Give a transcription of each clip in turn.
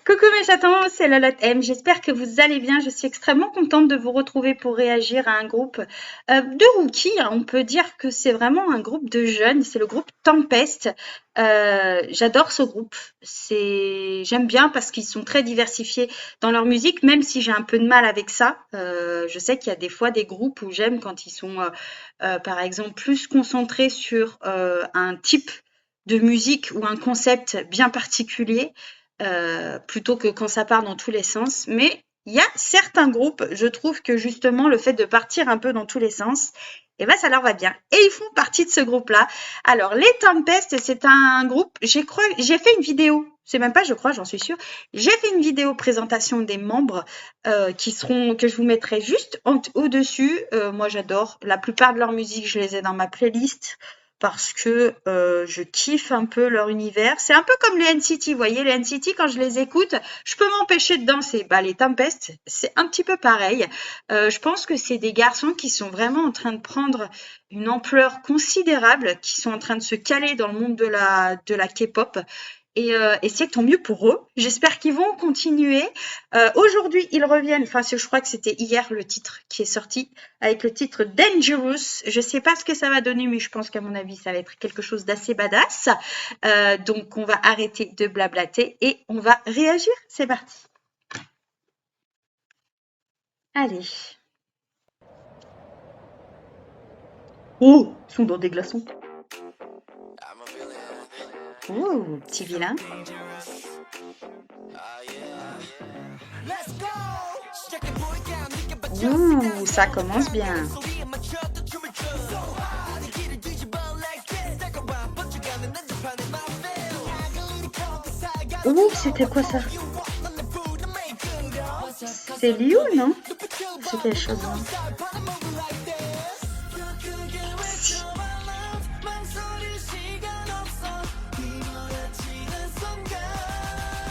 Coucou mes chatons, c'est Lolotte M. J'espère que vous allez bien. Je suis extrêmement contente de vous retrouver pour réagir à un groupe de rookies. On peut dire que c'est vraiment un groupe de jeunes. C'est le groupe Tempest. J'adore ce groupe. J'aime bien parce qu'ils sont très diversifiés dans leur musique, même si j'ai un peu de mal avec ça. Je sais qu'il y a des fois des groupes où j'aime quand ils sont, par exemple, plus concentrés sur un type de musique ou un concept bien particulier plutôt que quand ça part dans tous les sens. Mais il y a certains groupes, je trouve que justement le fait de partir un peu dans tous les sens, eh ben ça leur va bien. Et ils font partie de ce groupe-là. Alors les Tempest, c'est un groupe. J'ai fait une vidéo. C'est même pas, je crois, j'en suis sûre. J'ai fait une vidéo présentation des membres que je vous mettrai juste au-dessus. Moi, j'adore. La plupart de leur musique, je les ai dans ma playlist parce que je kiffe un peu leur univers. C'est un peu comme les NCT, vous voyez, les NCT, quand je les écoute, je peux m'empêcher de danser. Bah, les Tempest, c'est un petit peu pareil. Je pense que c'est des garçons qui sont vraiment en train de prendre une ampleur considérable, qui sont en train de se caler dans le monde de la K-pop. Et c'est tant mieux pour eux. J'espère qu'ils vont continuer. Aujourd'hui, ils reviennent. Enfin, je crois que c'était hier le titre qui est sorti avec le titre Dangerous. Je sais pas ce que ça va donner, mais je pense qu'à mon avis, ça va être quelque chose d'assez badass. Donc, on va arrêter de blablater et on va réagir. C'est parti. Allez. Oh, ils sont dans des glaçons. Oh, petit vilain. Ouh, ça commence bien. Ouh, c'était quoi ça? C'est Liu, non? C'est quelque chose. Hein.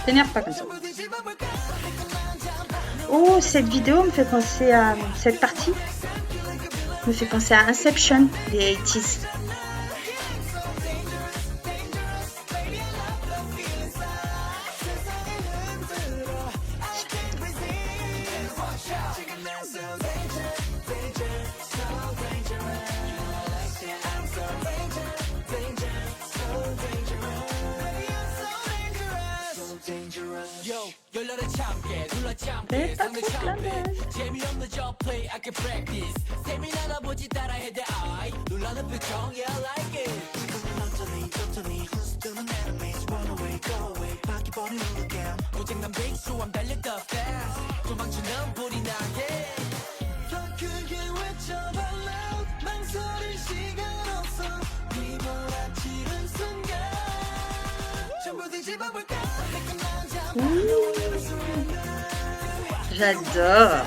T'énerve pas comme ça. Oh, cette vidéo me fait penser à cette partie. Me fait penser à Inception, les 80s. C'est pas trop flammable. J'adore.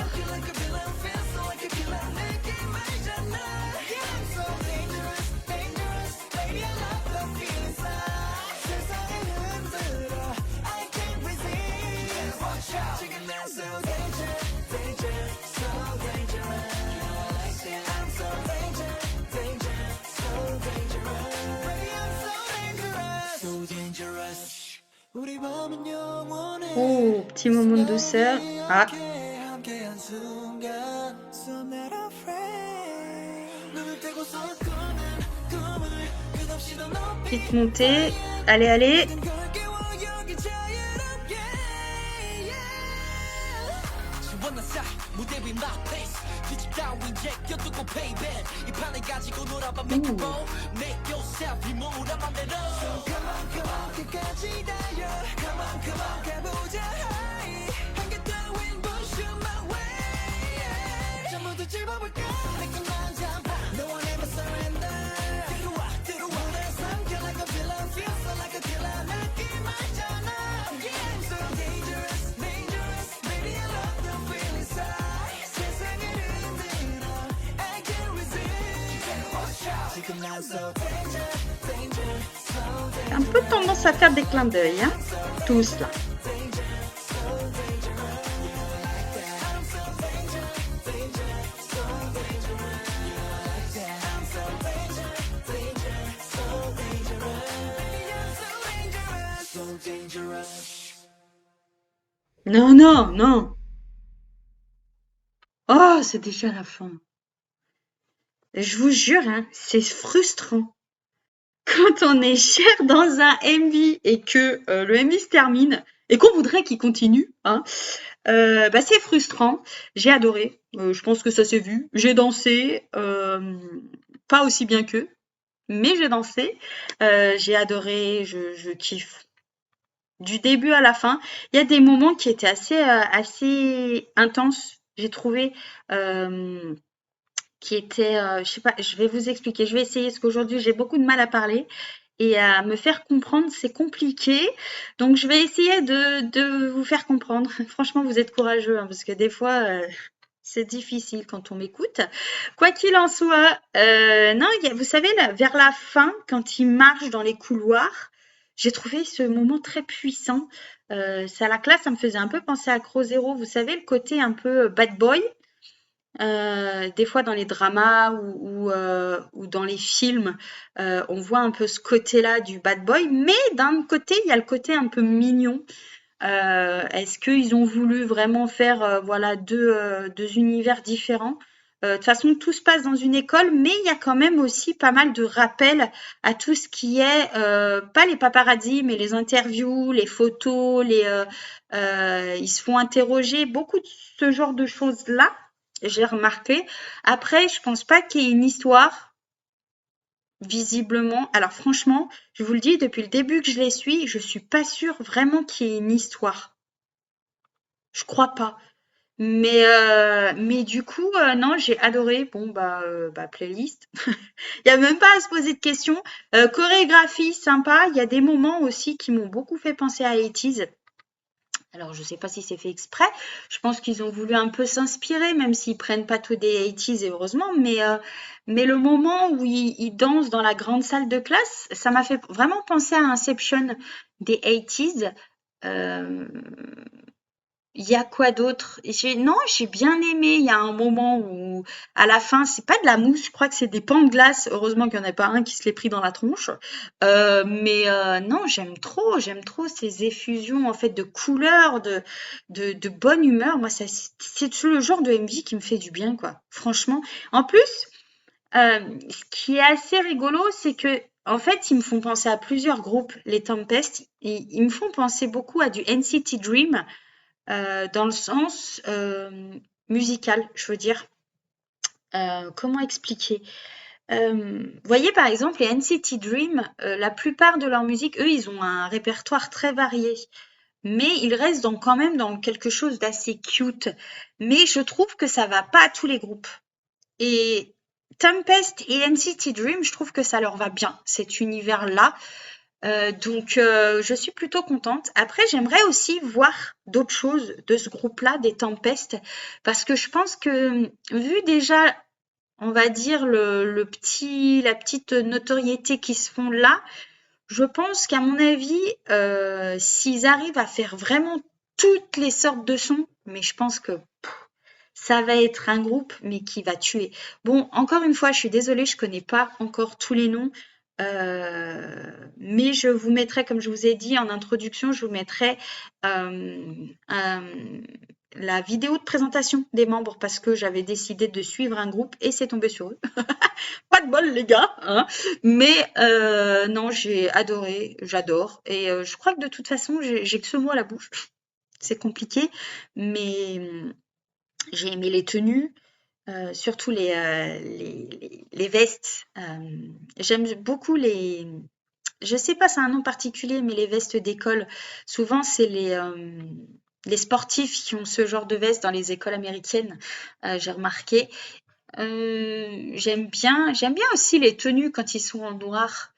Oh, petit moment de douceur. Ah. Petite montée. Allez, allez. Un peu tendance à faire des clins d'œil, hein, tous là. Non, non, non. Oh, c'est déjà la fin. Je vous jure, hein, c'est frustrant. Quand on est cher dans un MV et que le MV se termine et qu'on voudrait qu'il continue, hein, bah, c'est frustrant. J'ai adoré. Je pense que ça s'est vu. J'ai dansé, pas aussi bien qu'eux, mais j'ai dansé. J'ai adoré, je kiffe. Du début à la fin, il y a des moments qui étaient assez intenses, j'ai trouvé, hem, qui étaient, je sais pas, je vais vous expliquer. Je vais essayer parce qu'aujourd'hui j'ai beaucoup de mal à parler et à me faire comprendre, c'est compliqué. Donc je vais essayer de vous faire comprendre. Franchement, vous êtes courageux, hein, parce que des fois, c'est difficile quand on m'écoute. Quoi qu'il en soit, non, vous savez, là, vers la fin, quand il marche dans les couloirs, j'ai trouvé ce moment très puissant. Ça, la classe, ça me faisait un peu penser à Crow Zero. Vous savez, le côté un peu bad boy. Des fois dans les dramas ou dans les films, on voit un peu ce côté-là du bad boy, mais d'un côté, il y a le côté un peu mignon. Est-ce qu'ils ont voulu vraiment faire, voilà 2 univers différents? De toute façon, tout se passe dans une école, mais il y a quand même aussi pas mal de rappels à tout ce qui est, pas les paparazzis, mais les interviews, les photos, ils se font interroger, beaucoup de ce genre de choses-là, j'ai remarqué. Après, je pense pas qu'il y ait une histoire, visiblement. Alors franchement, je vous le dis, depuis le début que je les suis, je suis pas sûre vraiment qu'il y ait une histoire. Je crois pas. Mais du coup, non, j'ai adoré. Bon, bah, playlist. Il y a même pas à se poser de questions. Chorégraphie sympa. Il y a des moments aussi qui m'ont beaucoup fait penser à 80's. Alors, je sais pas si c'est fait exprès. Je pense qu'ils ont voulu un peu s'inspirer, même s'ils prennent pas tout des 80's et heureusement. Mais le moment où ils dansent dans la grande salle de classe, ça m'a fait vraiment penser à Inception des 80's. Euh, il y a quoi d'autre? Non, j'ai bien aimé. Il y a un moment où, à la fin, c'est pas de la mousse, je crois que c'est des pans de glace. Heureusement qu'il n'y en a pas un qui se l'est pris dans la tronche. Non, j'aime trop ces effusions en fait de couleurs, de bonne humeur. Moi, c'est le genre de MV qui me fait du bien, quoi. Franchement. En plus, ce qui est assez rigolo, c'est que en fait, ils me font penser à plusieurs groupes, les Tempest. Ils me font penser beaucoup à du NCT Dream dans le sens musical, je veux dire. Comment expliquer? Voyez par exemple les NCT Dream, la plupart de leur musique, eux, ils ont un répertoire très varié, mais ils restent quand même dans quelque chose d'assez cute. Mais je trouve que ça va pas à tous les groupes. Et Tempest et NCT Dream, je trouve que ça leur va bien, cet univers-là. Je suis plutôt contente. Après, j'aimerais aussi voir d'autres choses de ce groupe-là, des Tempestes, parce que je pense que vu déjà, on va dire la petite notoriété qui se font là, je pense qu'à mon avis, s'ils arrivent à faire vraiment toutes les sortes de sons, mais je pense que ça va être un groupe, mais qui va tuer. Bon, encore une fois, je suis désolée, je connais pas encore tous les noms, mais je vous mettrai, comme je vous ai dit en introduction, je vous mettrai la vidéo de présentation des membres parce que j'avais décidé de suivre un groupe et c'est tombé sur eux. Pas de bol, les gars, hein. Mais non, j'ai adoré, j'adore. Et je crois que de toute façon, j'ai que ce mot à la bouche. C'est compliqué, mais j'ai aimé les tenues, surtout les vestes. J'aime beaucoup je sais pas, c'est un nom particulier, mais les vestes d'école. Souvent, c'est les sportifs qui ont ce genre de veste dans les écoles américaines, j'ai remarqué. J'aime bien aussi les tenues quand ils sont en noir.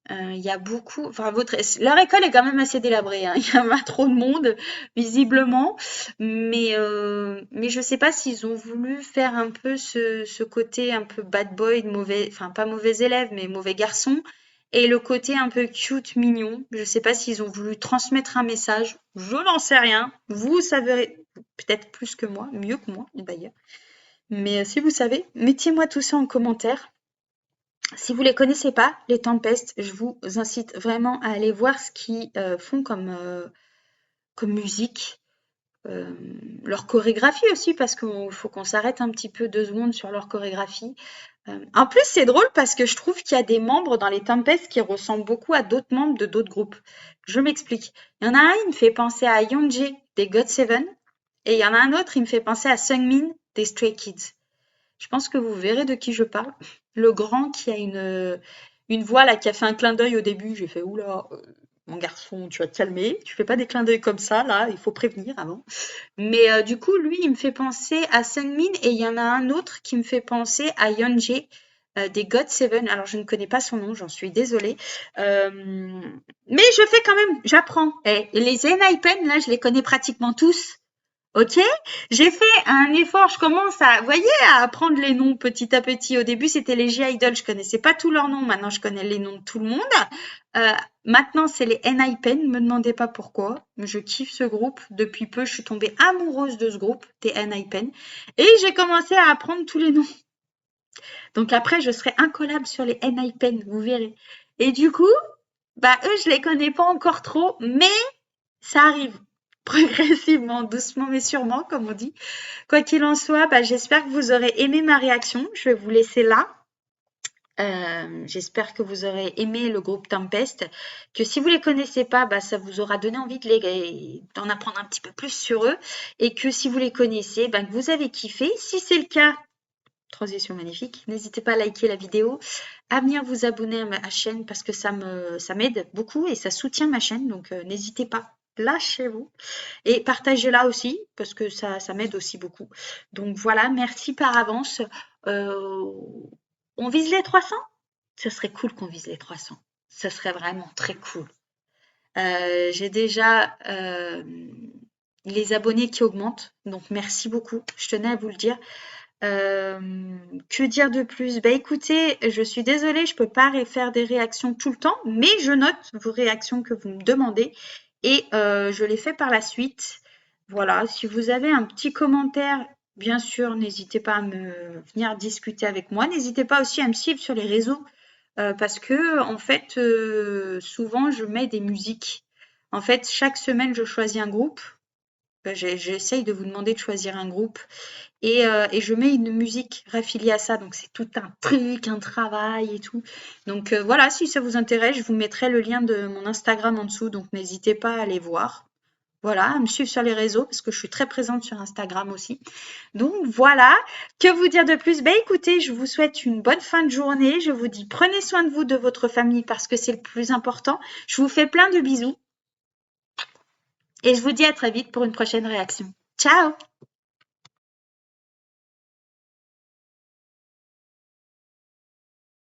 Il y a beaucoup, enfin leur école est quand même assez délabrée, hein. Il y a pas trop de monde visiblement, mais je sais pas s'ils ont voulu faire un peu ce côté un peu bad boy, de mauvais, enfin pas mauvais élève, mais mauvais garçon, et le côté un peu cute, mignon. Je sais pas s'ils ont voulu transmettre un message. Je n'en sais rien. Vous savez peut-être plus que moi, mieux que moi d'ailleurs. Mais si vous savez, mettez-moi tout ça en commentaire. Si vous les connaissez pas, les Tempestes, je vous incite vraiment à aller voir ce qu'ils font comme musique. leur chorégraphie aussi, parce qu'il faut qu'on s'arrête un petit peu 2 secondes sur leur chorégraphie. En plus, c'est drôle parce que je trouve qu'il y a des membres dans les Tempest qui ressemblent beaucoup à d'autres membres de d'autres groupes. Je m'explique. Il y en a un, il me fait penser à Yeonjae des GOT7 et il y en a un autre, il me fait penser à Seungmin des Stray Kids. Je pense que vous verrez de qui je parle. Le grand qui a une voix là, qui a fait un clin d'œil au début. J'ai fait, oula, mon garçon, tu vas te calmer. Tu fais pas des clins d'œil comme ça, là, il faut prévenir avant. Mais du coup, lui, il me fait penser à Seungmin et il y en a un autre qui me fait penser à Yeonjae des GOT7. Alors, je ne connais pas son nom, j'en suis désolée. Mais je fais quand même, j'apprends. Et les Enhypen, là, je les connais pratiquement tous. Ok, j'ai fait un effort, je commence à, vous voyez, à apprendre les noms petit à petit. Au début, c'était les J-Idol, je connaissais pas tous leurs noms, maintenant je connais les noms de tout le monde. Euh, Maintenant, c'est les N.I.P.E.N, me demandez pas pourquoi, mais je kiffe ce groupe. Depuis peu, je suis tombée amoureuse de ce groupe, des N.I.P.E.N, et j'ai commencé à apprendre tous les noms. Donc après, je serai incollable sur les N.I.P.E.N, vous verrez. Et du coup, bah eux, je les connais pas encore trop, mais ça arrive progressivement, doucement mais sûrement, comme on dit. Quoi qu'il en soit, bah, j'espère que vous aurez aimé ma réaction. Je vais vous laisser là. J'espère que vous aurez aimé le groupe Tempest, que si vous les connaissez pas, bah, ça vous aura donné envie d'en apprendre un petit peu plus sur eux, et que si vous les connaissez, bah, que vous avez kiffé. Si c'est le cas, transition magnifique, n'hésitez pas à liker la vidéo, à venir vous abonner à ma chaîne parce que ça m'aide beaucoup et ça soutient ma chaîne, donc n'hésitez pas. Lâchez-vous et partagez-la aussi parce que ça m'aide aussi beaucoup. Donc voilà, merci par avance. Euh, on vise les 300? Ce serait cool qu'on vise les 300. Ce serait vraiment très cool. J'ai déjà les abonnés qui augmentent, donc merci beaucoup. Je tenais à vous le dire. Que dire de plus? Bah écoutez, je suis désolée, je peux pas faire des réactions tout le temps, mais je note vos réactions que vous me demandez et je les fais par la suite. Voilà, si vous avez un petit commentaire, bien sûr, n'hésitez pas à me venir discuter avec moi. N'hésitez pas aussi à me suivre sur les réseaux parce que en fait, souvent je mets des musiques. En fait, chaque semaine, je choisis un groupe. J'essaye de vous demander de choisir un groupe et je mets une musique raffiliée à ça. Donc c'est tout un truc, un travail et tout. Donc voilà, si ça vous intéresse, je vous mettrai le lien de mon Instagram en dessous. Donc n'hésitez pas à aller voir. Voilà, à me suivre sur les réseaux parce que je suis très présente sur Instagram aussi. Donc voilà, que vous dire de plus? Ben écoutez, je vous souhaite une bonne fin de journée. Je vous dis prenez soin de vous, de votre famille parce que c'est le plus important. Je vous fais plein de bisous et je vous dis à très vite pour une prochaine réaction. Ciao!